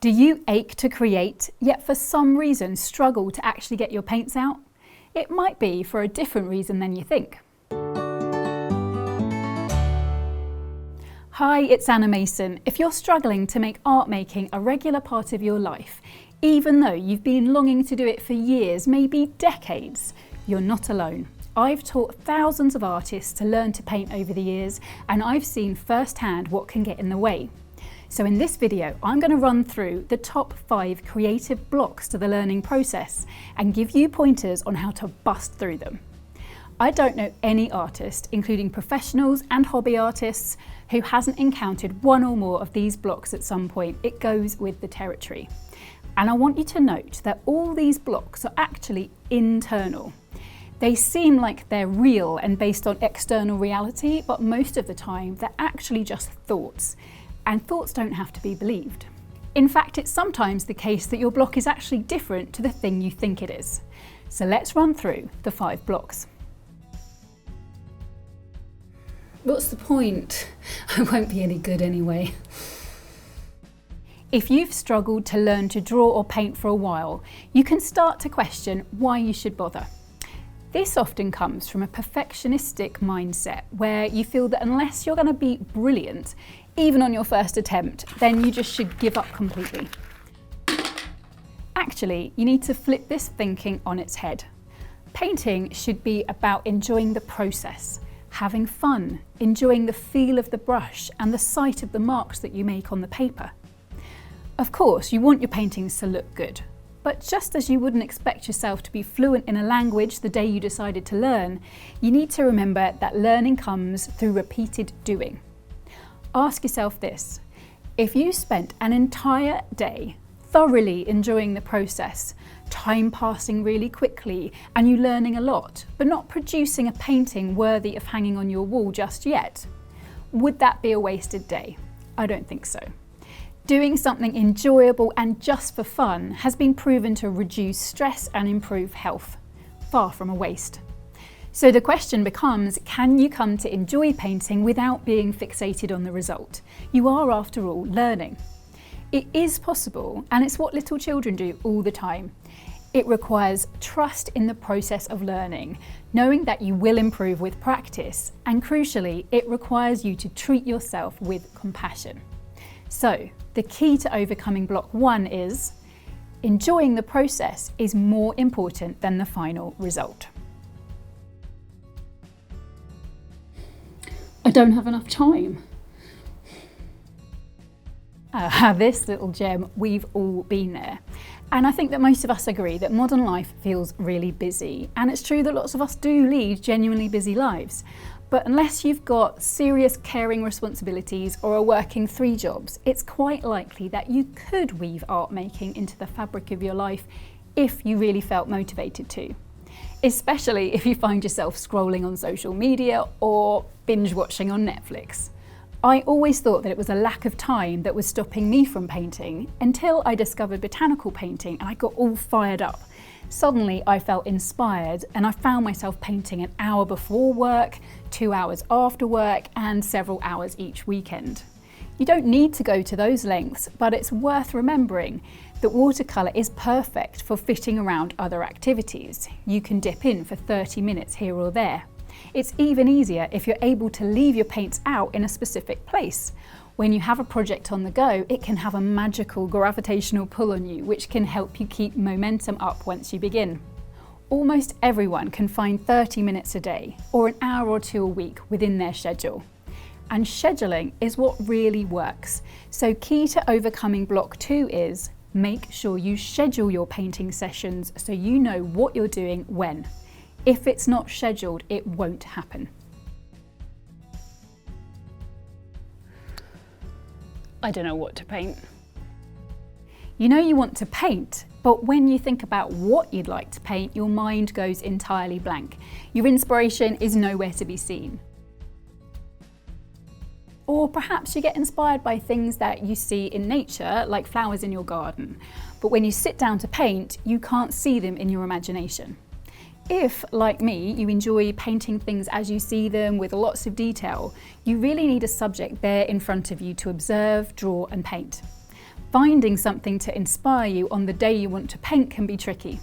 Do you ache to create, yet for some reason struggle to actually get your paints out? It might be for a different reason than you think. Hi, it's Annamason. If you're struggling to make art making a regular part of your life, even though you've been longing to do it for years, maybe decades, you're not alone. I've taught thousands of artists to learn to paint over the years, and I've seen firsthand what can get in the way. So in this video, I'm going to run through the top 5 creative blocks to the learning process and give you pointers on how to bust through them. I don't know any artist, including professionals and hobby artists, who hasn't encountered one or more of these blocks at some point. It goes with the territory. And I want you to note that all these blocks are actually internal. They seem like they're real and based on external reality, but most of the time they're actually just thoughts. And thoughts don't have to be believed. In fact, it's sometimes the case that your block is actually different to the thing you think it is. So let's run through the 5 blocks. What's the point? I won't be any good anyway. If you've struggled to learn to draw or paint for a while, you can start to question why you should bother. This often comes from a perfectionistic mindset where you feel that unless you're going to be brilliant, even on your first attempt, then you just should give up completely. Actually, you need to flip this thinking on its head. Painting should be about enjoying the process, having fun, enjoying the feel of the brush and the sight of the marks that you make on the paper. Of course, you want your paintings to look good, but just as you wouldn't expect yourself to be fluent in a language the day you decided to learn, you need to remember that learning comes through repeated doing. Ask yourself this: if you spent an entire day thoroughly enjoying the process, time passing really quickly, and you learning a lot, but not producing a painting worthy of hanging on your wall just yet, would that be a wasted day? I don't think so. Doing something enjoyable and just for fun has been proven to reduce stress and improve health. Far from a waste. So the question becomes, can you come to enjoy painting without being fixated on the result? You are, after all, learning. It is possible, and it's what little children do all the time. It requires trust in the process of learning, knowing that you will improve with practice, and crucially, it requires you to treat yourself with compassion. So, the key to overcoming block 1 is enjoying the process is more important than the final result. I don't have enough time. This little gem, we've all been there. And I think that most of us agree that modern life feels really busy. And it's true that lots of us do lead genuinely busy lives. But unless you've got serious caring responsibilities or are working 3 jobs, it's quite likely that you could weave art making into the fabric of your life if you really felt motivated to. Especially if you find yourself scrolling on social media or binge watching on Netflix. I always thought that it was a lack of time that was stopping me from painting until I discovered botanical painting and I got all fired up. Suddenly I felt inspired and I found myself painting an hour before work, 2 hours after work, and several hours each weekend. You don't need to go to those lengths, but it's worth remembering that watercolor is perfect for fitting around other activities. You can dip in for 30 minutes here or there. It's even easier if you're able to leave your paints out in a specific place. When you have a project on the go, it can have a magical gravitational pull on you, which can help you keep momentum up once you begin. Almost everyone can find 30 minutes a day or an hour or 2 a week within their schedule. And scheduling is what really works. So key to overcoming block 2 is make sure you schedule your painting sessions so you know what you're doing when. If it's not scheduled, it won't happen. I don't know what to paint. You know you want to paint, but when you think about what you'd like to paint, your mind goes entirely blank. Your inspiration is nowhere to be seen. Or perhaps you get inspired by things that you see in nature, like flowers in your garden. But when you sit down to paint, you can't see them in your imagination. If, like me, you enjoy painting things as you see them with lots of detail, you really need a subject there in front of you to observe, draw and paint. Finding something to inspire you on the day you want to paint can be tricky.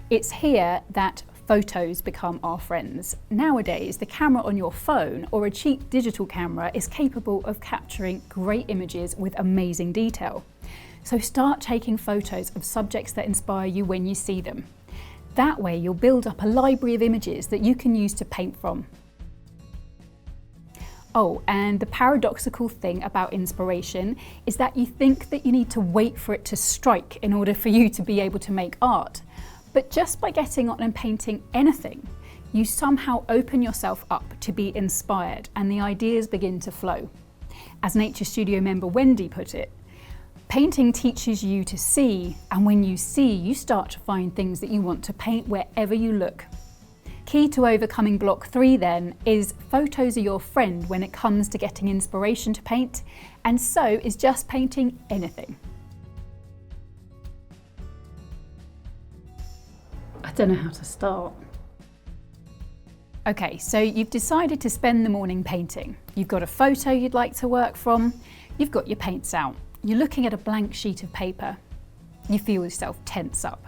It's here that photos become our friends. Nowadays, the camera on your phone or a cheap digital camera is capable of capturing great images with amazing detail. So start taking photos of subjects that inspire you when you see them. That way you'll build up a library of images that you can use to paint from. Oh, and the paradoxical thing about inspiration is that you think that you need to wait for it to strike in order for you to be able to make art. But just by getting on and painting anything, you somehow open yourself up to be inspired and the ideas begin to flow. As Nature Studio member Wendy put it, painting teaches you to see, and when you see, you start to find things that you want to paint wherever you look. Key to overcoming block 3 then is photos are your friend when it comes to getting inspiration to paint, and so is just painting anything. I don't know how to start. Okay, so you've decided to spend the morning painting. You've got a photo you'd like to work from, you've got your paints out, you're looking at a blank sheet of paper. You feel yourself tense up.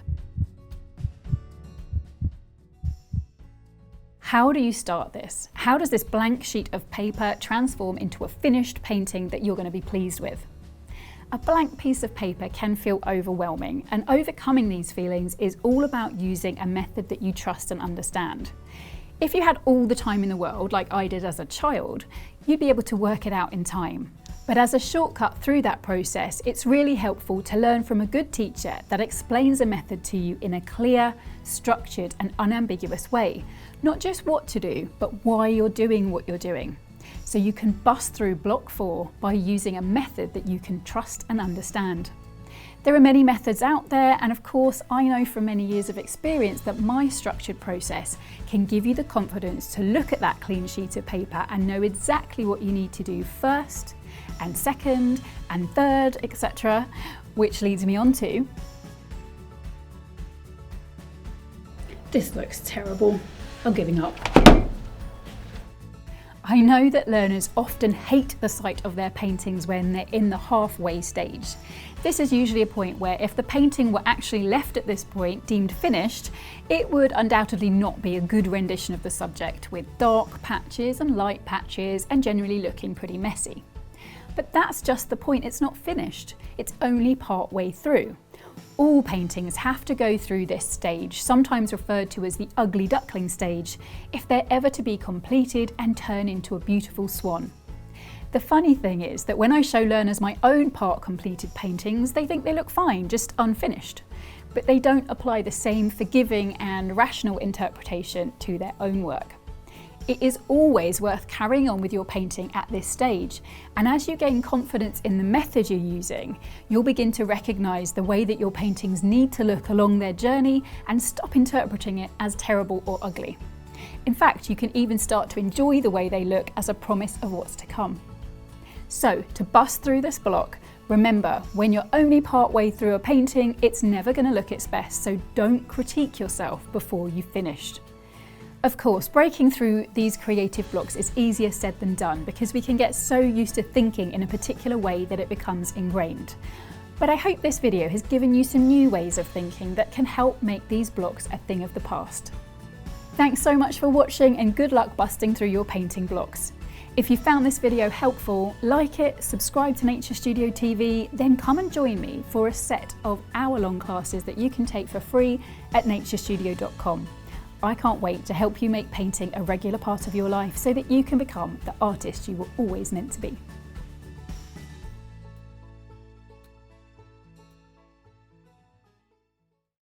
How do you start this? How does this blank sheet of paper transform into a finished painting that you're going to be pleased with? A blank piece of paper can feel overwhelming, and overcoming these feelings is all about using a method that you trust and understand. If you had all the time in the world, like I did as a child, you'd be able to work it out in time. But as a shortcut through that process, it's really helpful to learn from a good teacher that explains a method to you in a clear, structured and unambiguous way. Not just what to do, but why you're doing what you're doing. So you can bust through block 4 by using a method that you can trust and understand. There are many methods out there, and of course I know from many years of experience that my structured process can give you the confidence to look at that clean sheet of paper and know exactly what you need to do first and second and third, etc. Which leads me on to... This looks terrible. I'm giving up. I know that learners often hate the sight of their paintings when they're in the halfway stage. This is usually a point where if the painting were actually left at this point deemed finished, it would undoubtedly not be a good rendition of the subject, with dark patches and light patches and generally looking pretty messy. But that's just the point, it's not finished, it's only part way through. All paintings have to go through this stage, sometimes referred to as the ugly duckling stage, if they're ever to be completed and turn into a beautiful swan. The funny thing is that when I show learners my own part completed paintings, they think they look fine, just unfinished. But they don't apply the same forgiving and rational interpretation to their own work. It is always worth carrying on with your painting at this stage, and as you gain confidence in the method you're using, you'll begin to recognise the way that your paintings need to look along their journey and stop interpreting it as terrible or ugly. In fact, you can even start to enjoy the way they look as a promise of what's to come. So, to bust through this block, remember, when you're only part way through a painting, it's never going to look its best, so don't critique yourself before you've finished. Of course, breaking through these creative blocks is easier said than done because we can get so used to thinking in a particular way that it becomes ingrained. But I hope this video has given you some new ways of thinking that can help make these blocks a thing of the past. Thanks so much for watching, and good luck busting through your painting blocks. If you found this video helpful, like it, subscribe to Nature Studio TV, then come and join me for a set of hour-long classes that you can take for free at naturestudio.com. I can't wait to help you make painting a regular part of your life so that you can become the artist you were always meant to be.